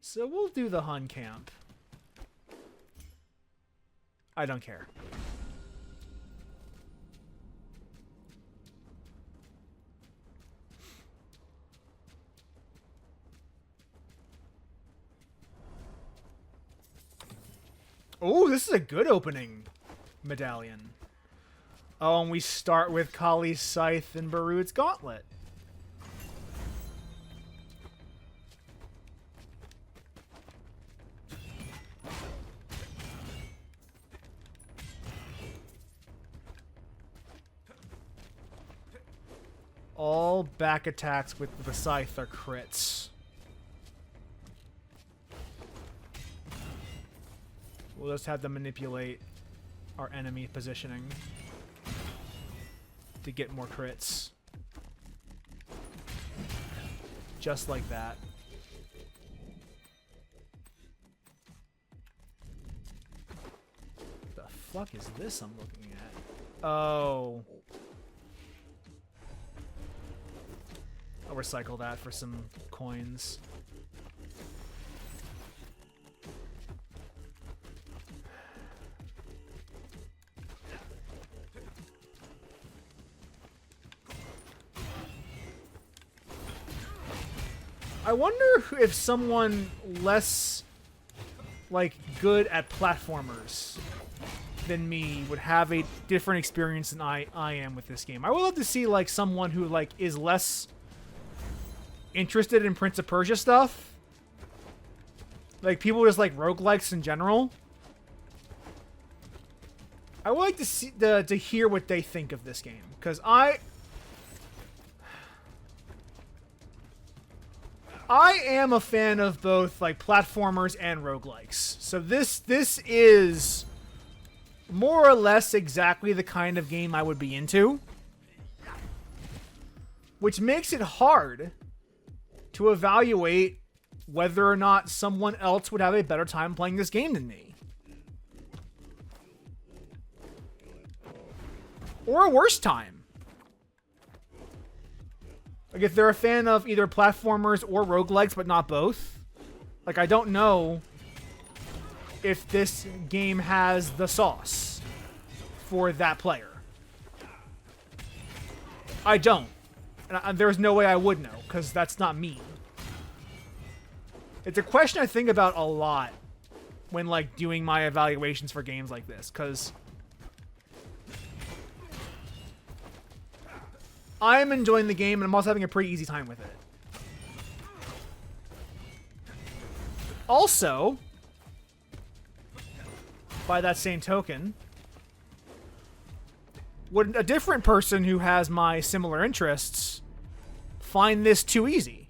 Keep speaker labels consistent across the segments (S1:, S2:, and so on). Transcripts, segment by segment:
S1: So we'll do the Hun camp. I don't care. Oh, this is a good opening medallion. Oh, and we start with Kali's Scythe and Barud's Gauntlet. All back attacks with the Scythe are crits. We'll just have to manipulate our enemy positioning to get more crits. Just like that. The fuck is this I'm looking at? Oh. I'll recycle that for some coins. I wonder if someone less, like, good at platformers than me would have a different experience than I am with this game. I would love to see, like, someone who, like, is less interested in Prince of Persia stuff. Like, people just like roguelikes in general. I would like to see to hear what they think of this game. Because I am a fan of both, like, platformers and roguelikes. So this is more or less exactly the kind of game I would be into. Which makes it hard to evaluate whether or not someone else would have a better time playing this game than me. Or a worse time. Like, if they're a fan of either platformers or roguelikes, but not both. Like, I don't know if this game has the sauce for that player. I don't. And there's no way I would know, because that's not me. It's a question I think about a lot when, like, doing my evaluations for games like this, because I'm enjoying the game, and I'm also having a pretty easy time with it. Also, by that same token, would a different person who has my similar interests find this too easy?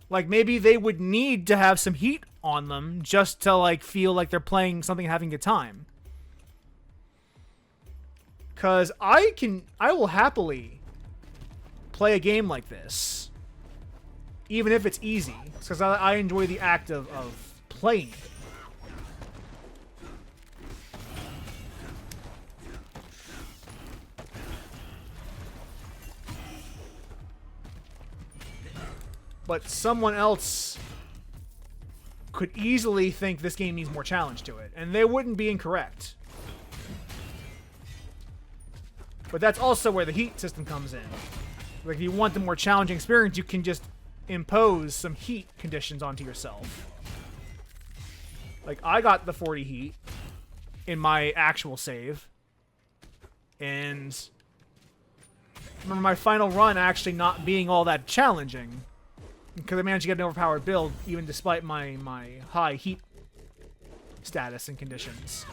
S1: Like, maybe they would need to have some heat on them just to, like, feel like they're playing something and having a good time. Because I will happily play a game like this, even if it's easy, because I enjoy the act of playing it. But someone else could easily think this game needs more challenge to it, and they wouldn't be incorrect. But that's also where the heat system comes in. Like, if you want the more challenging experience, you can just impose some heat conditions onto yourself. Like, I got the 40 heat in my actual save. And I remember my final run actually not being all that challenging, because I managed to get an overpowered build, even despite my high heat status and conditions.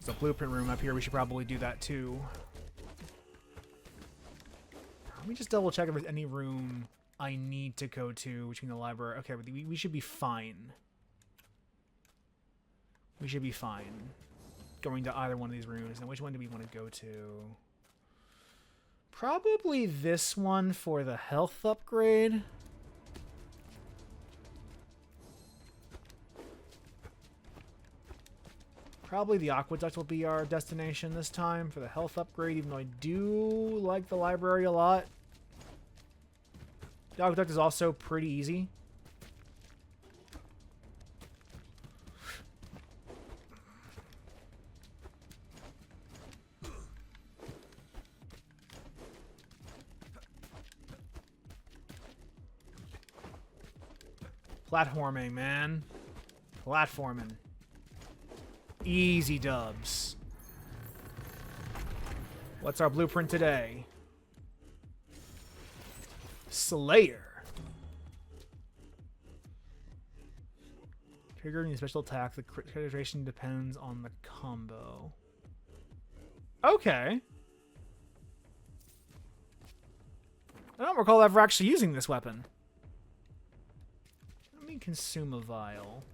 S1: There's a blueprint room up here. We should probably do that too. Let me just double check if there's any room I need to go to between the library. Okay, we should be fine. We should be fine going to either one of these rooms. Now, which one do we want to go to? Probably this one for the health upgrade. Probably the Aqueduct will be our destination this time for the health upgrade, even though I do like the library a lot. The Aqueduct is also pretty easy. Platforming, man. Platforming. Easy dubs. What's our blueprint today? Slayer. Triggering a special attack, the crit duration depends on the combo. Okay. I don't recall ever actually using this weapon. Let me consume a vial.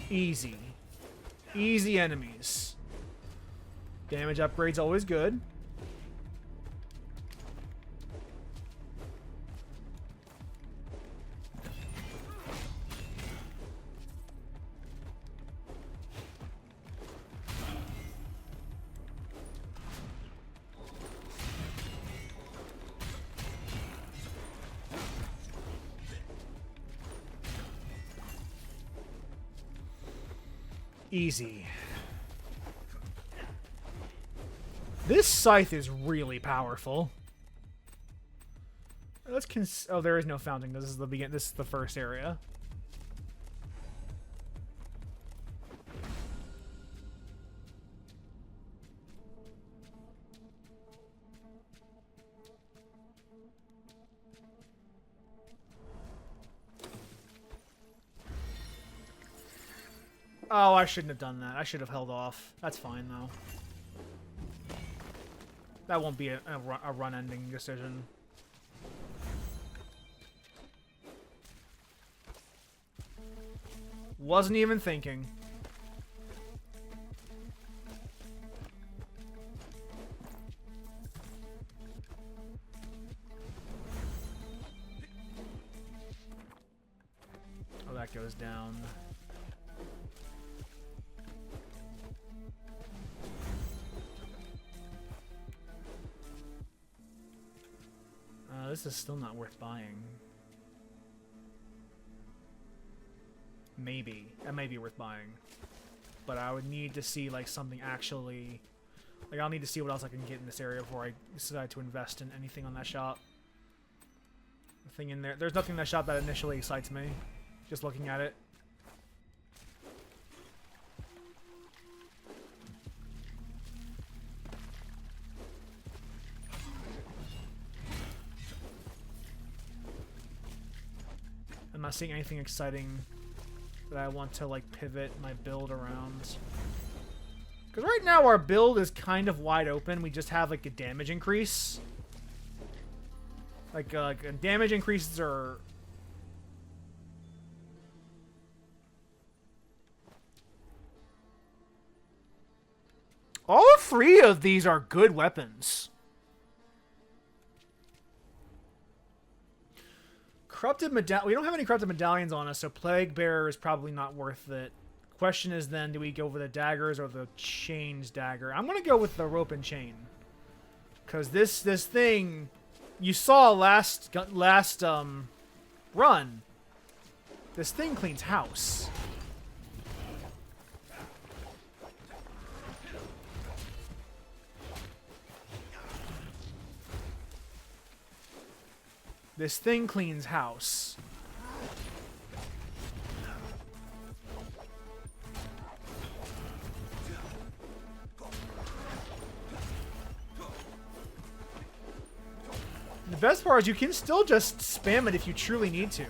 S1: Easy. Easy enemies. Damage upgrade's always good. Easy. This scythe is really powerful. Let's oh, there is no fountain. This is the begin. This is the first area. Oh, I shouldn't have done that. I should have held off. That's fine, though. That won't be a run-ending decision. Wasn't even thinking. Oh, that goes down. This is still not worth buying. Maybe. It may be worth buying. But I would need to see, like, something actually... Like, I'll need to see what else I can get in this area before I decide to invest in anything on that shop. Nothing in there. There's nothing in that shop that initially excites me. Just looking at it. I'm not seeing anything exciting that I want to, like, pivot my build around. Because right now our build is kind of wide open. We just have, like, a damage increase. Like damage increases are... All three of these are good weapons. Corrupted medallion. We don't have any corrupted medallions on us, so Plague Bearer is probably not worth it. Question is then, do we go for the daggers or the chains dagger? I'm gonna go with the rope and chain, because this thing you saw last run. This thing cleans house. This thing cleans house. The best part is you can still just spam it if you truly need to.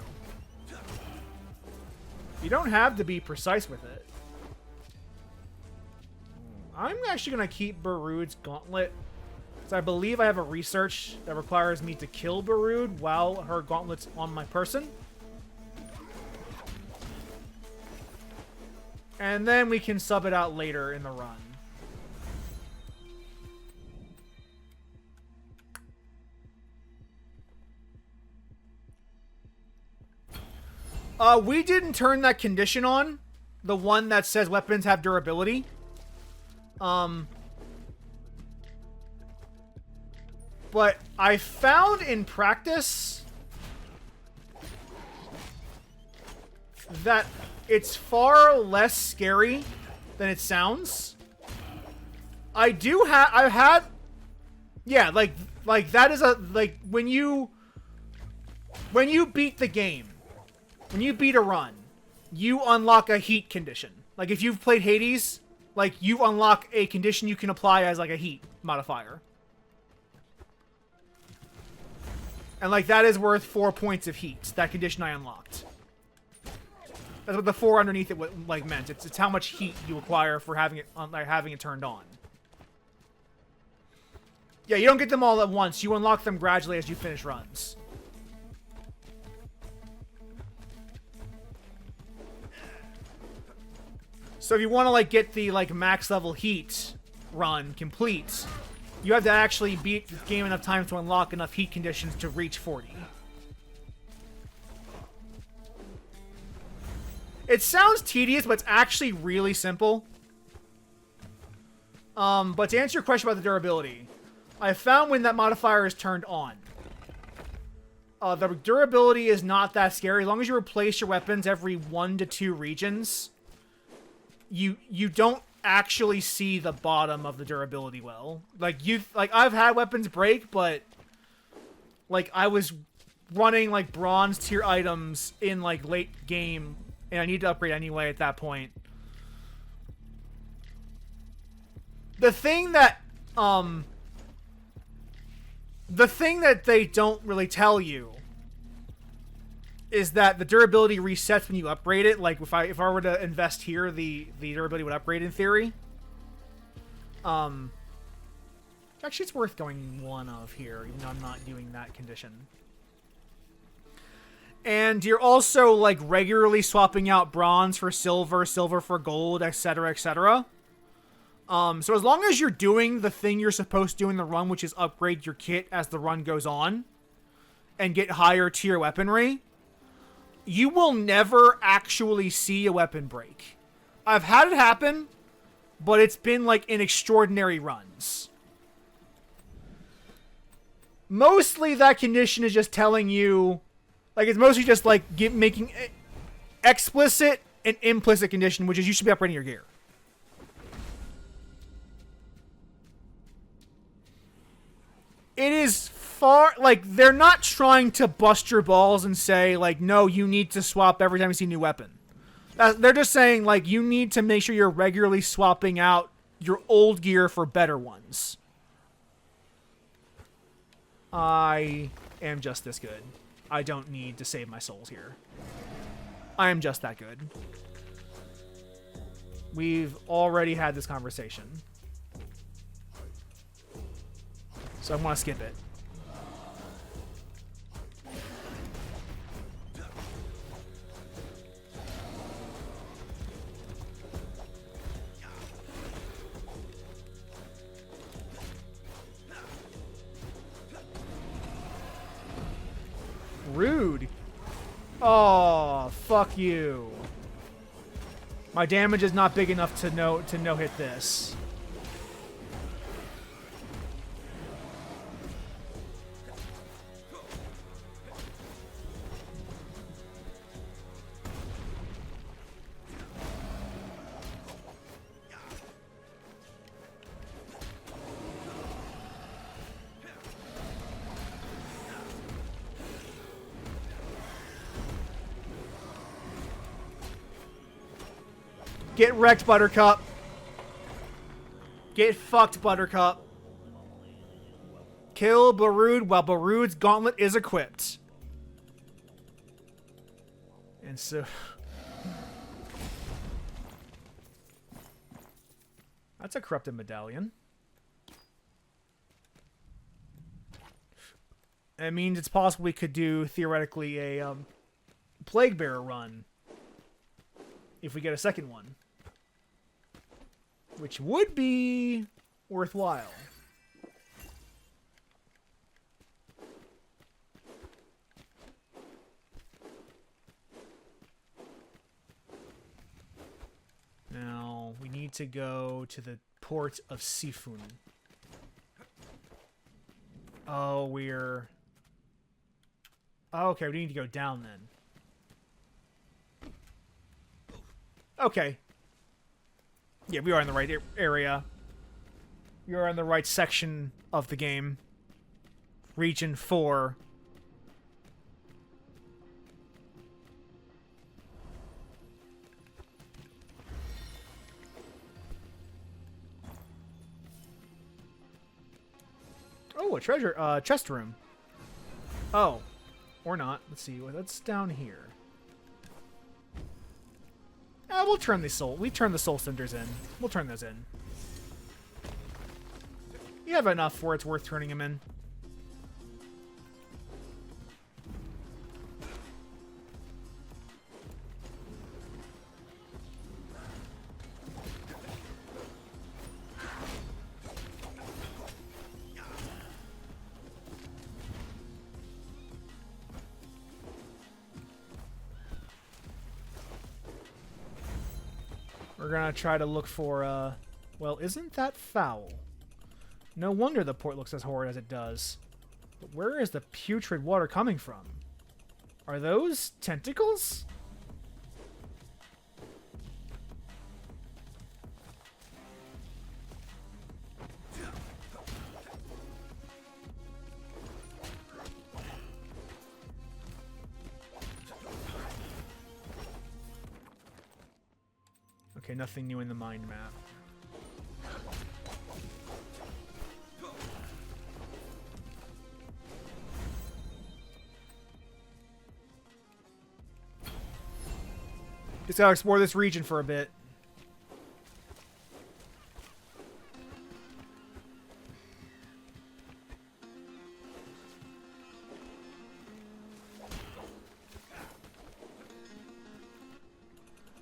S1: You don't have to be precise with it. I'm actually going to keep Barud's gauntlet. So I believe I have a research that requires me to kill Barud while her gauntlet's on my person. And then we can sub it out later in the run. We didn't turn that condition on. The one that says weapons have durability. But I found in practice that it's far less scary than it sounds. I've had, yeah, like that is like when you beat the game, when you beat a run, you unlock a heat condition. Like if you've played Hades, like you unlock a condition you can apply as like a heat modifier. And like that is worth 4 points of heat, that condition I unlocked. That's what the 4 underneath it like meant. It's how much heat you acquire for having it turned on. Yeah, you don't get them all at once. You unlock them gradually as you finish runs. So if you want to like get the like max level heat run complete, you have to actually beat the game enough times to unlock enough heat conditions to reach 40. It sounds tedious, but it's actually really simple. But to answer your question about the durability, I found when that modifier is turned on, the durability is not that scary. As long as you replace your weapons every 1 to 2 regions, you don't actually see the bottom of the durability well. Like I've had weapons break, but like I was running like bronze tier items in like late game, and I need to upgrade anyway at that point. The thing that they don't really tell you is that the durability resets when you upgrade it. Like if I were to invest here, the durability would upgrade in theory. Actually, it's worth going one of here, even though I'm not doing that condition. And you're also like regularly swapping out bronze for silver, silver for gold, etc., etc. So as long as you're doing the thing you're supposed to do in the run, which is upgrade your kit as the run goes on, and get higher tier weaponry, you will never actually see a weapon break. I've had it happen, but it's been like in extraordinary runs. Mostly that condition is just telling you, like it's mostly just like making explicit and implicit condition, which is you should be upgrading your gear. It is far, like, they're not trying to bust your balls and say, like, no, you need to swap every time you see a new weapon. They're just saying, like, you need to make sure you're regularly swapping out your old gear for better ones. I am just this good. I don't need to save my souls here. I am just that good. We've already had this conversation. So I want to skip it. Rude. Oh, fuck you. My damage is not big enough to no hit this. Get wrecked, Buttercup. Get fucked, Buttercup. Kill Barud while Barud's gauntlet is equipped. And so... That's a corrupted medallion. It means it's possible we could do, theoretically, a Plague Bearer run. If we get a second one. which would be worthwhile. Now, we need to go to the port of Sifun. Oh, we're... Oh, okay, we need to go down then. Okay. Yeah, we are in the right area. We are in the right section of the game. Region 4. Oh, a treasure, chest room. Oh. Or not. Let's see. What's down here? We'll turn the soul. We turn the soul cinders in. We'll turn those in. You have enough where it's worth turning them in. We're gonna try to look for, well, isn't that foul? No wonder the port looks as horrid as it does. But where is the putrid water coming from? Are those tentacles? Okay, nothing new in the mind map. Just gotta explore this region for a bit.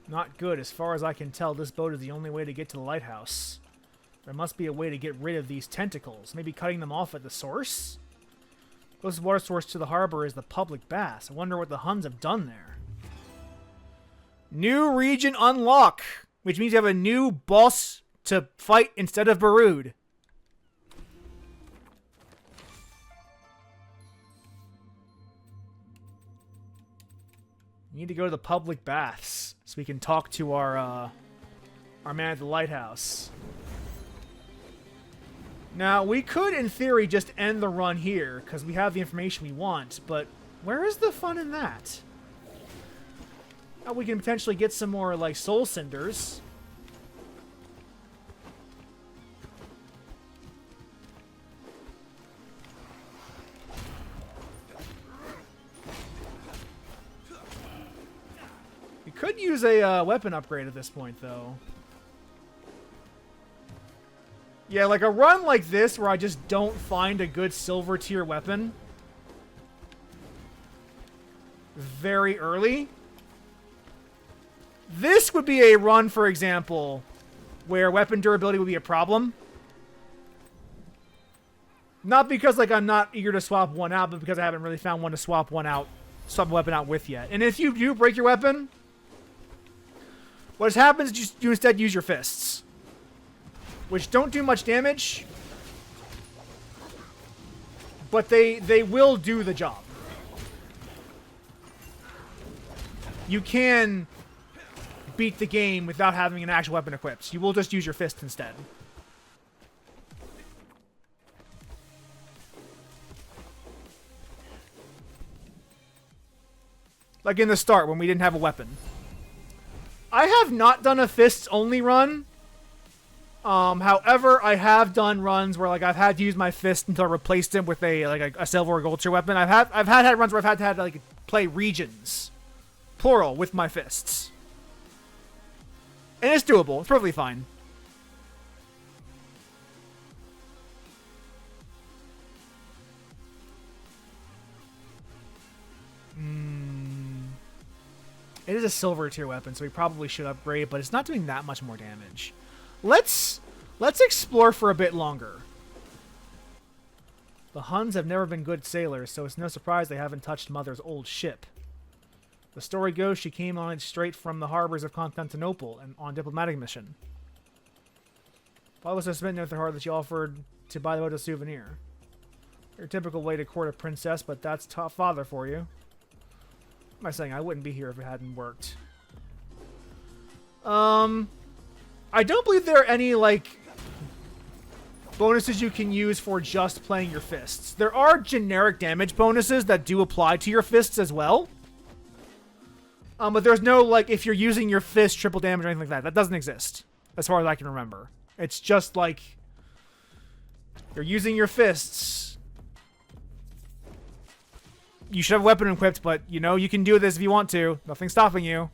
S1: Not good. As far as I can tell, this boat is the only way to get to the lighthouse. There must be a way to get rid of these tentacles. Maybe cutting them off at the source? Closest water source to the harbor is the public baths. I wonder what the Huns have done there. New region unlock, which means you have a new boss to fight instead of Barud. You need to go to the public baths so we can talk to our man at the lighthouse. Now, we could, in theory, just end the run here because we have the information we want, but where is the fun in that? We can potentially get some more, like, soul cinders. We could use a weapon upgrade at this point, though. Yeah, like a run like this where I just don't find a good silver tier weapon very early. This would be a run, for example, where weapon durability would be a problem. Not because, like, I'm not eager to swap one out, but because I haven't really found one to swap a weapon out with yet. And if you do break your weapon, what happens is you instead use your fists, which don't do much damage, but they will do the job. You can beat the game without having an actual weapon equipped. You will just use your fist instead. Like in the start when we didn't have a weapon. I have not done a fists only run. However, I have done runs where, like, I've had to use my fist until I replaced it with a silver or gold tier weapon. I've had runs where I've had to like play regions, plural, with my fists. And it's doable. It's perfectly fine. It is a silver tier weapon, so we probably should upgrade, but it's not doing that much more damage. Let's explore for a bit longer. The Huns have never been good sailors, so it's no surprise they haven't touched Mother's old ship. The story goes she came on it straight from the harbors of Constantinople and on a diplomatic mission. Father was so smitten with her that she offered to buy the boat a souvenir. Your typical way to court a princess, but that's tough father for you. What am I saying? I wouldn't be here if it hadn't worked. I don't believe there are any, like, bonuses you can use for just playing your fists. There are generic damage bonuses that do apply to your fists as well. But there's no, like, if you're using your fist, triple damage or anything like that. That doesn't exist, as far as I can remember. It's just, like, you're using your fists. You should have a weapon equipped, but, you know, you can do this if you want to. Nothing's stopping you.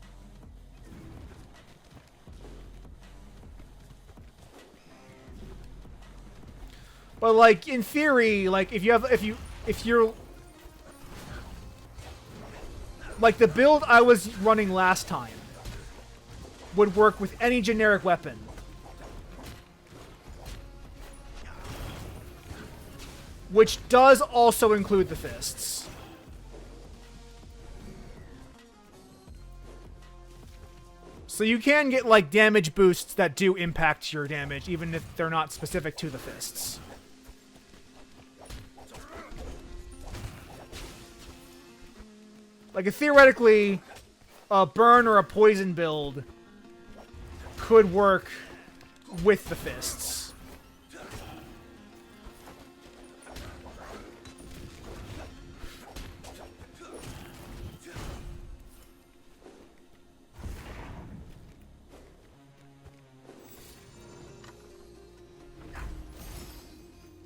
S1: But, like, in theory, like, if you're... Like, the build I was running last time would work with any generic weapon. Which does also include the fists. So you can get, like, damage boosts that do impact your damage, even if they're not specific to the fists. Like, theoretically, a burn or a poison build could work with the fists.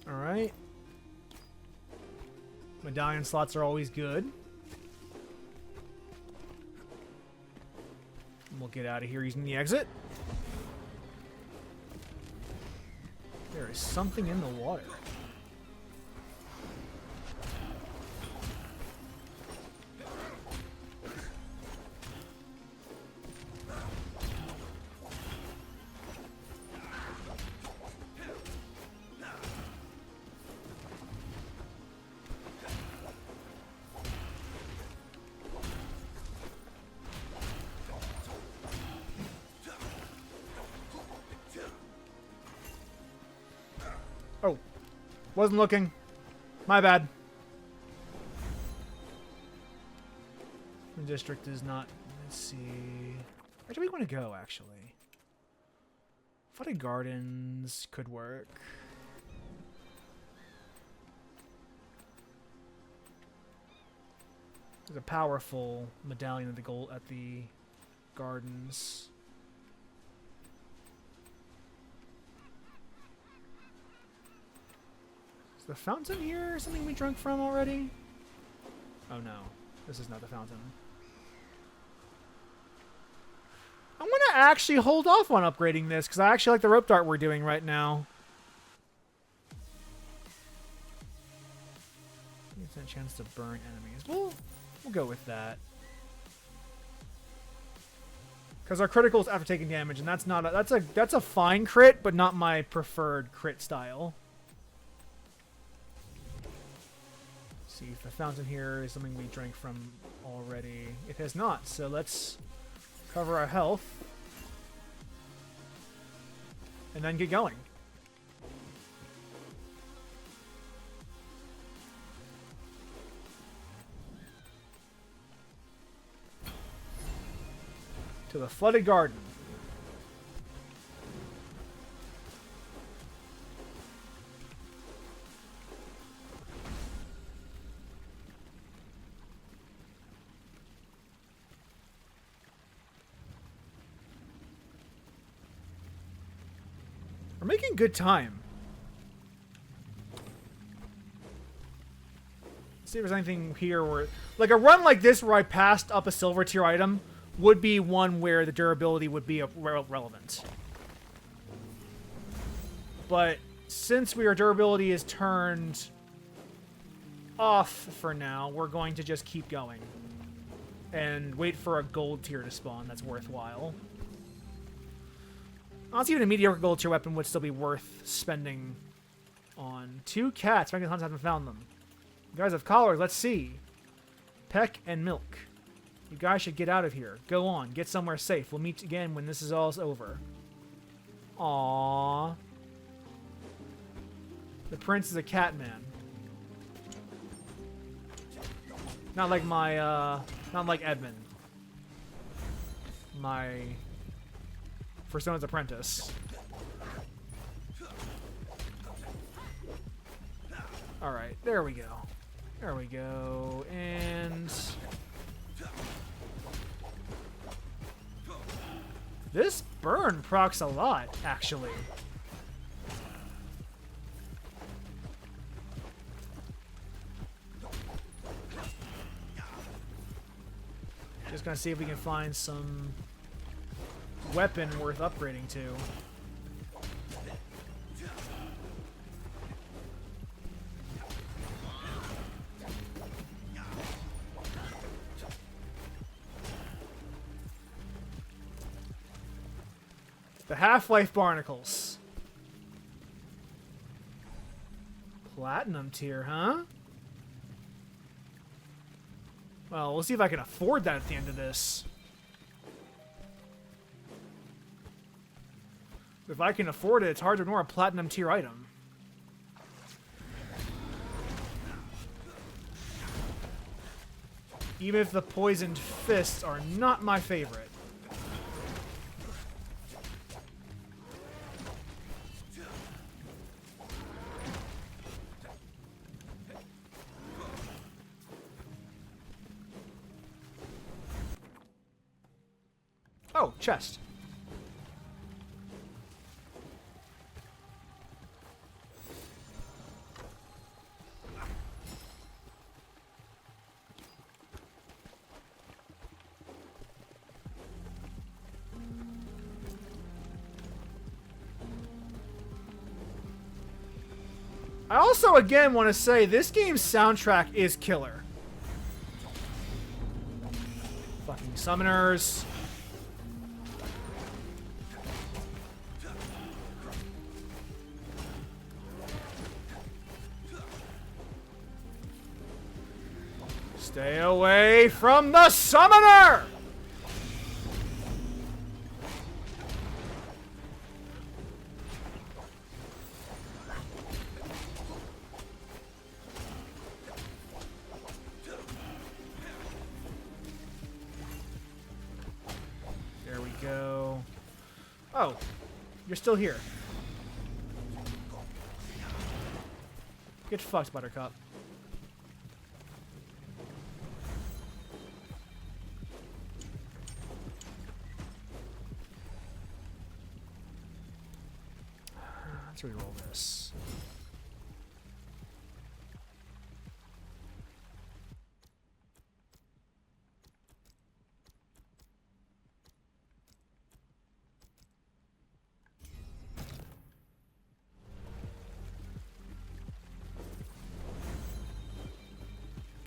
S1: Alright. Medallion slots are always good. We'll get out of here using the exit. There is something in the water. Oh, wasn't looking. My bad. The district is not... Let's see... Where do we want to go, actually? Flooded Gardens could work. There's a powerful medallion at the gardens. Is the fountain here something we drunk from already? Oh no, this is not the fountain. I'm gonna actually hold off on upgrading this because I actually like the rope dart we're doing right now. It's a chance to burn enemies. We'll go with that. Because our criticals after taking damage, and that's not that's a fine crit, but not my preferred crit style. Let's see if the fountain here is something we drank from already. It has not, so let's cover our health and then get going. To the Flooded Garden. We're making good time. Let's see if there's anything here where... Like, a run like this where I passed up a silver tier item would be one where the durability would be relevant. But since our durability is turned off for now, we're going to just keep going. And wait for a gold tier to spawn that's worthwhile. Honestly, even a mediocre gold tier weapon would still be worth spending on. 2 cats. Franklin Hunts haven't found them. You guys have collars. Let's see. Peck and Milk. You guys should get out of here. Go on. Get somewhere safe. We'll meet again when this is all over. Aww. The prince is a cat man. Not like my, not like Edmund. My Persona's apprentice. Alright, there we go. There we go. And this burn procs a lot, actually. Just gonna see if we can find some weapon worth upgrading to. The Half-Life Barnacles. Platinum tier, huh? Well, we'll see if I can afford that at the end of this. If I can afford it, it's hard to ignore a platinum tier item. Even if the poisoned fists are not my favorite. Oh, chest. I also, again, want to say this game's soundtrack is killer. Fucking summoners. Stay away from the summoner! There we go. Oh, you're still here. Get fucked, Buttercup. Let's reroll this.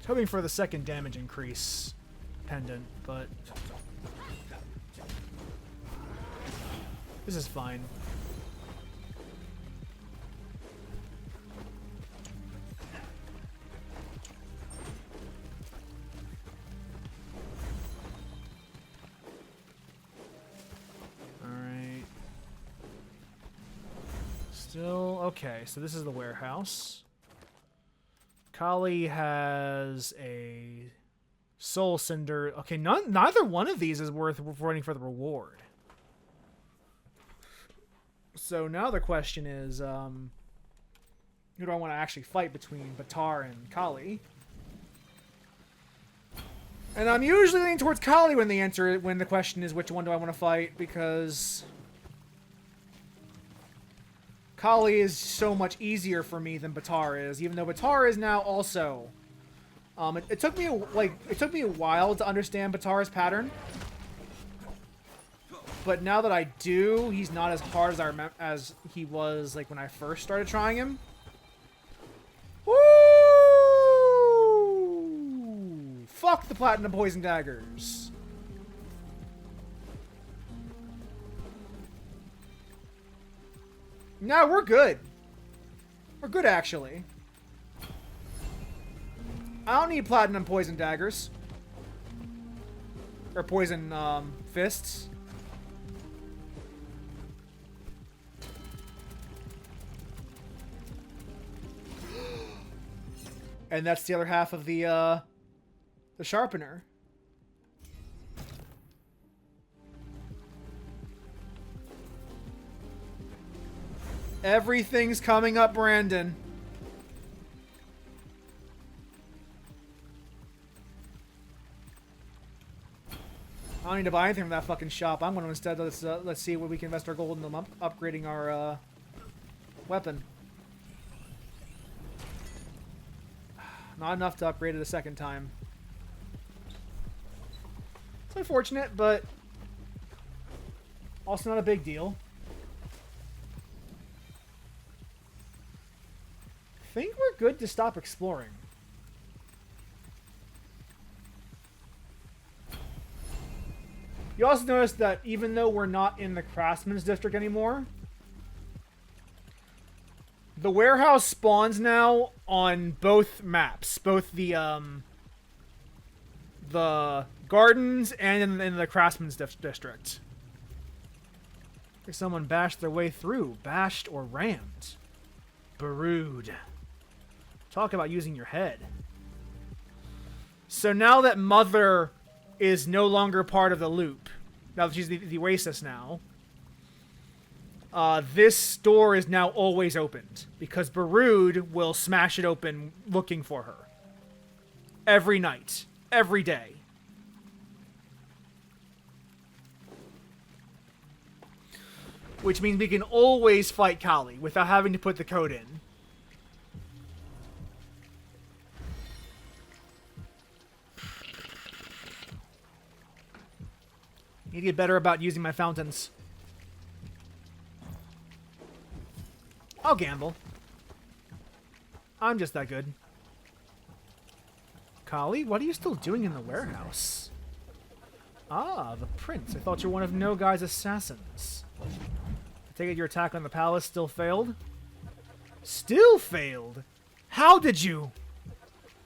S1: Hoping for the second damage increase pendant, but this is fine. Alright. Still okay, so this is the warehouse. Kali has a Soul Cinder. Okay, neither one of these is worth running for the reward. So now the question is, who do I want to actually fight between Batar and Kali? And I'm usually leaning towards Kali when the question is which one do I want to fight, because Kali is so much easier for me than Batar is, even though Batar is now also. It took me a while to understand Batar's pattern, but now that I do, he's not as hard as I remember as he was like when I first started trying him. Woo! Fuck the platinum poison daggers. No, we're good. We're good, actually. I don't need platinum poison daggers. Or poison, fists. And that's the other half of the sharpener. Everything's coming up, Brandon. I don't need to buy anything from that fucking shop. I'm going to instead, let's see what we can invest our gold in upgrading our weapon. Not enough to upgrade it a second time. It's unfortunate, but also not a big deal. I think we're good to stop exploring. You also notice that even though we're not in the Craftsman's District anymore, the warehouse spawns now on both maps, both the gardens and in the Craftsman's District. If someone bashed their way through, bashed or rammed. Brood. Talk about using your head. So now that Mother is no longer part of the loop, now that she's the Oasis now, this door is now always opened because Brood will smash it open looking for her. Every night. Every day. Which means we can always fight Kali without having to put the code in. Need to get better about using my fountains. I'll gamble. I'm just that good. Kali, what are you still doing in the warehouse? Ah, the prince. I thought you were one of Nogai's assassins. I take it your attack on the palace still failed? Still failed? How did you?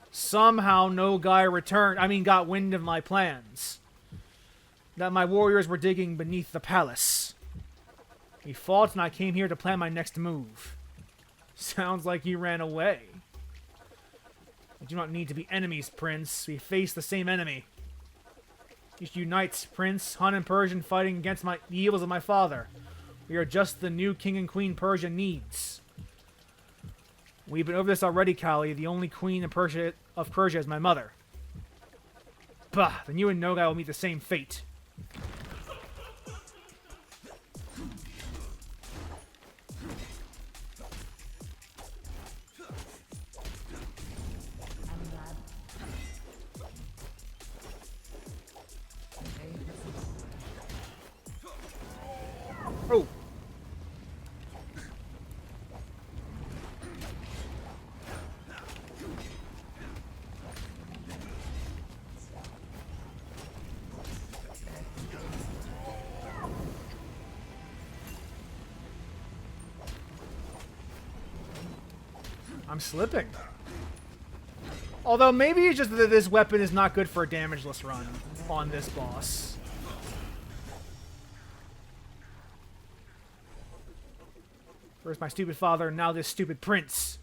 S1: Somehow Nogai returned. Got wind of my plans. That my warriors were digging beneath the palace. He fought and I came here to plan my next move. Sounds like you ran away. We do not need to be enemies, Prince. We face the same enemy. You should unite, Prince. Han and Persian fighting against the evils of my father. We are just the new king and queen Persia needs. We've been over this already, Kali. The only queen of Persia is my mother. Bah, then you and Nogai will meet the same fate. Oh. I'm slipping. Although maybe it's just that this weapon is not good for a damageless run on this boss. First my stupid father, and now this stupid prince.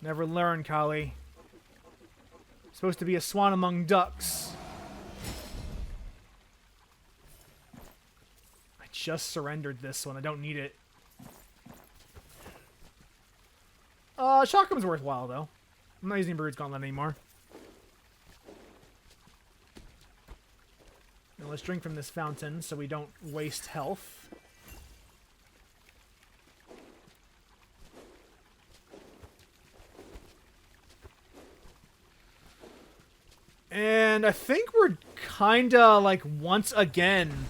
S1: Never learn, Kali. Supposed to be a swan among ducks. I just surrendered this one. I don't need it. Shotgun's worthwhile, though. I'm not using Brood's Gauntlet anymore. Now let's drink from this fountain so we don't waste health. And I think we're kinda, like, once again,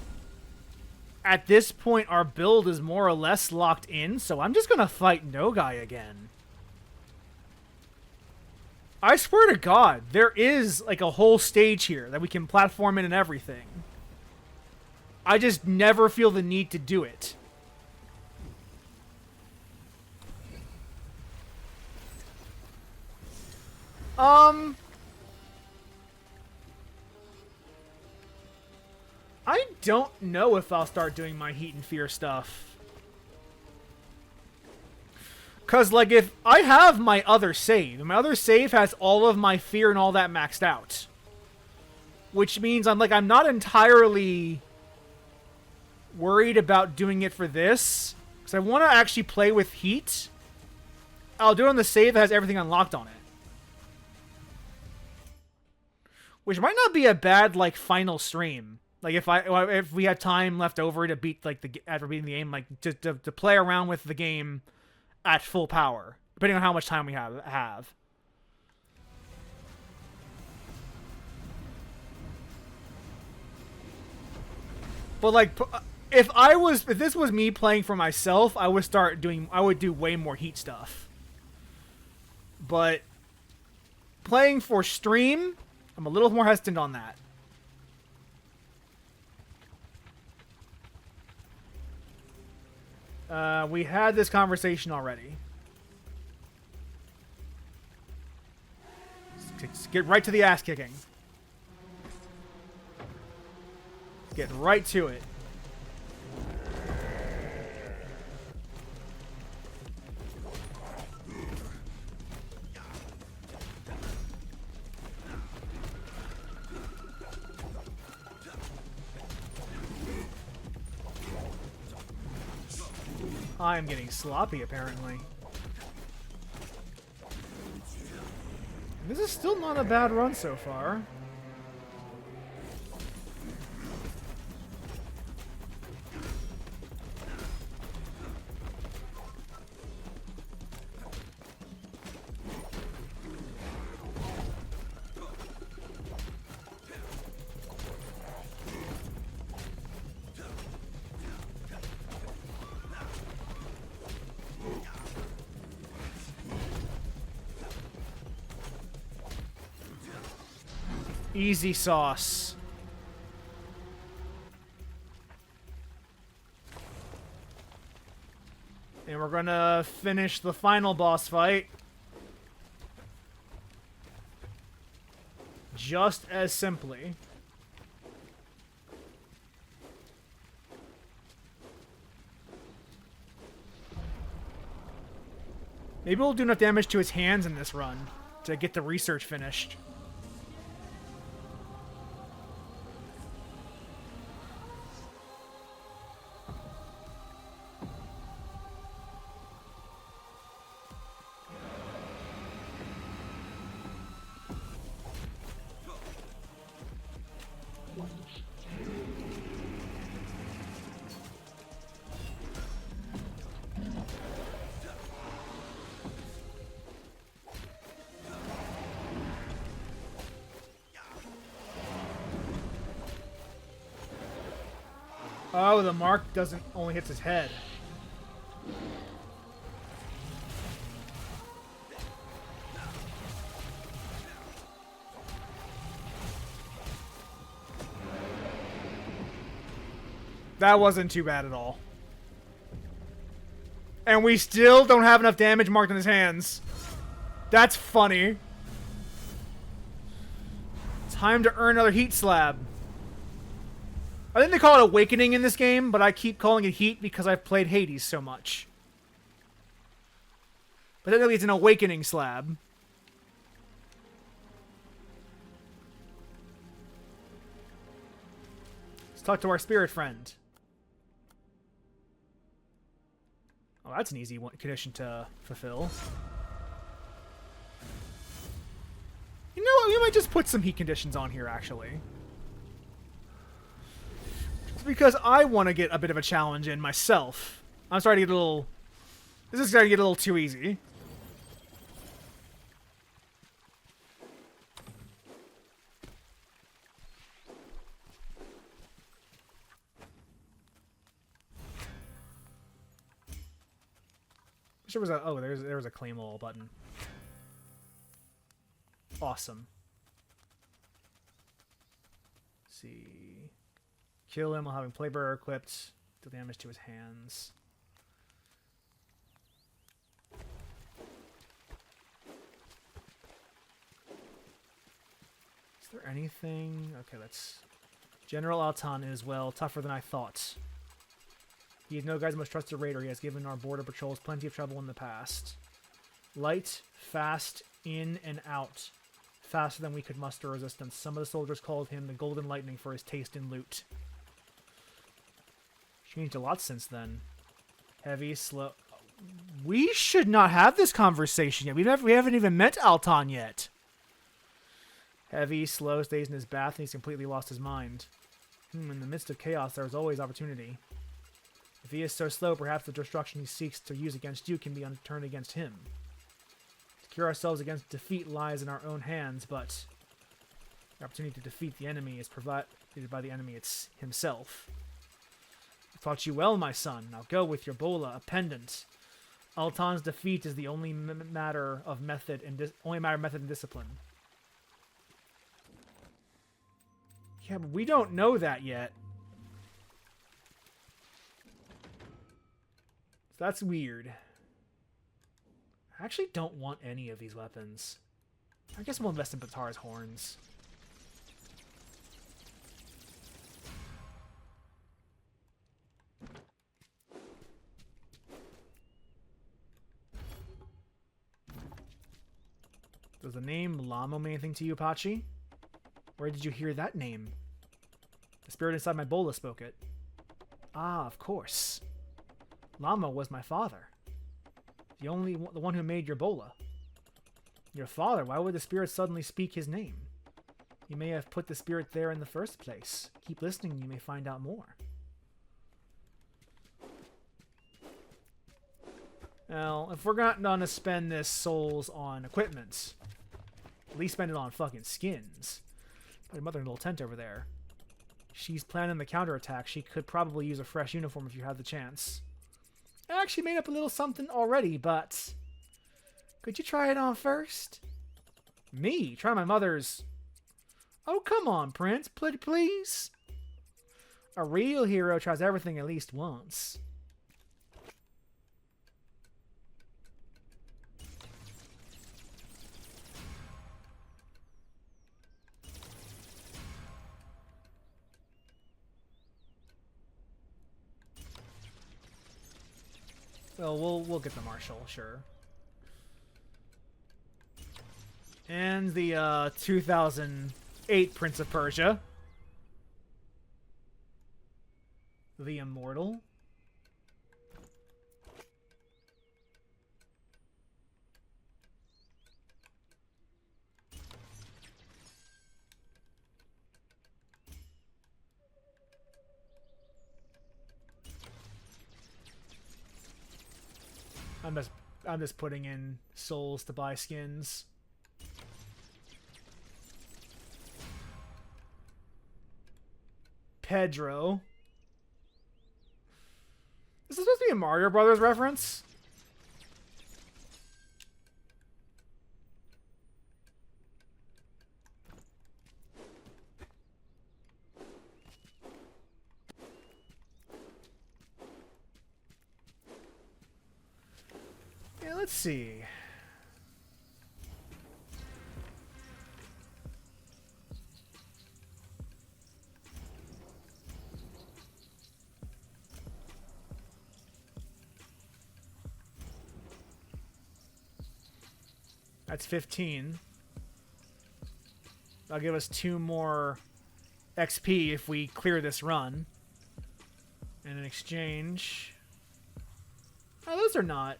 S1: at this point, our build is more or less locked in, so I'm just gonna fight Nogai again. I swear to God, there is, like, a whole stage here that we can platform in and everything. I just never feel the need to do it. I don't know if I'll start doing my Heat and Fear stuff. Because, like, if I have my other save, and my other save has all of my Fear and all that maxed out. Which means I'm not entirely worried about doing it for this. Because I want to actually play with Heat. I'll do it on the save that has everything unlocked on it. Which might not be a bad, like, final stream. Like, if we had time left over to beat, like, after beating the game, like, to play around with the game at full power, depending on how much time we have. But like, if this was me playing for myself, I would do way more Heat stuff. But playing for stream, I'm a little more hesitant on that. We had this conversation already. Let's get right to the ass kicking. Get right to it. I'm getting sloppy, apparently. This is still not a bad run so far. Easy sauce. And we're gonna finish the final boss fight. Just as simply. Maybe we'll do enough damage to his hands in this run to get the research finished. Oh, the mark only hits his head. That wasn't too bad at all. And we still don't have enough damage marked on his hands. That's funny. Time to earn another Heat slab. I think they call it Awakening in this game, but I keep calling it Heat because I've played Hades so much. But technically it's an Awakening slab. Let's talk to our spirit friend. Oh, that's an easy condition to fulfill. You know what? We might just put some Heat conditions on here, actually. Because I want to get a bit of a challenge in myself. I'm starting to get a little... This is starting to get a little too easy. There was a... Oh, there was a claim all button. Awesome. Let's see... Kill him while having Playbearer equipped. Deal damage to his hands. there anything? Okay, let's... General Altan is, well, tougher than I thought. He is no guy's most trusted raider. He has given our border patrols plenty of trouble in the past. Light, fast, in and out. Faster than we could muster resistance. Some of the soldiers called him the Golden Lightning for his taste in loot. Changed a lot since then. Heavy, slow... We should not have this conversation yet. We haven't even met Altan yet. Heavy, slow, stays in his bath, and he's completely lost his mind. In the midst of chaos, there is always opportunity. If he is so slow, perhaps the destruction he seeks to use against you can be turned against him. To cure ourselves against defeat lies in our own hands, but the opportunity to defeat the enemy is provided by the enemy himself. I taught you well, my son. Now go with your bola, a pendant. Altan's defeat is the only matter of method and discipline. Yeah, but we don't know that yet. So that's weird. I actually don't want any of these weapons. I guess we'll invest in Batar's horns. Does the name Lamo mean anything to you, Pachi? Where did you hear that name? The spirit inside my bola spoke it. Ah, of course. Lamo was my father. The one who made your bola. Your father? Why would the spirit suddenly speak his name? You may have put the spirit there in the first place. Keep listening, you may find out more. Well, if we're not gonna spend this souls on equipment, at least spend it on fucking skins. Your mother in a little tent over there. She's planning the counterattack. She could probably use a fresh uniform if you had the chance. I actually made up a little something already, but... Could you try it on first? Me? Try my mother's... Oh, come on, Prince. Please? A real hero tries everything at least once. Well, we'll get the Marshal, sure. And the 2008 Prince of Persia. The Immortal. I'm just putting in souls to buy skins. Pedro. Is this supposed to be a Mario Brothers reference? Yeah, let's see. That's 15. That'll give us 2 more XP if we clear this run. And in exchange... Oh, those are not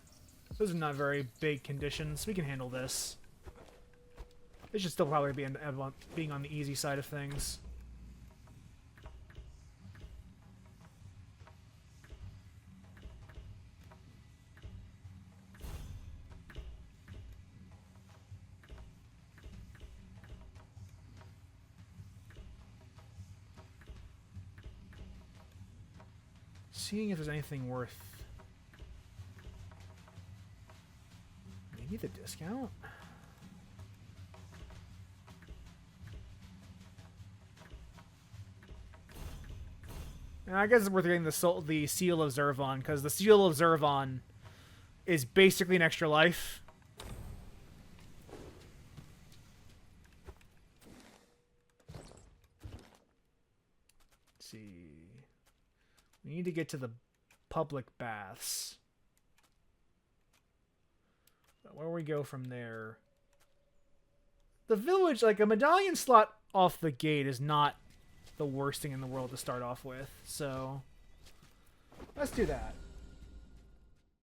S1: very big conditions. We can handle this. It should still probably be being on the easy side of things. Seeing if there's anything worth... Maybe the discount? And I guess it's worth getting the Seal of Zervon, because the Seal of Zervon is basically an extra life. see. We need to get to the public baths. But where we go from there? The village, like a medallion slot off the gate is not the worst thing in the world to start off with. So let's do that.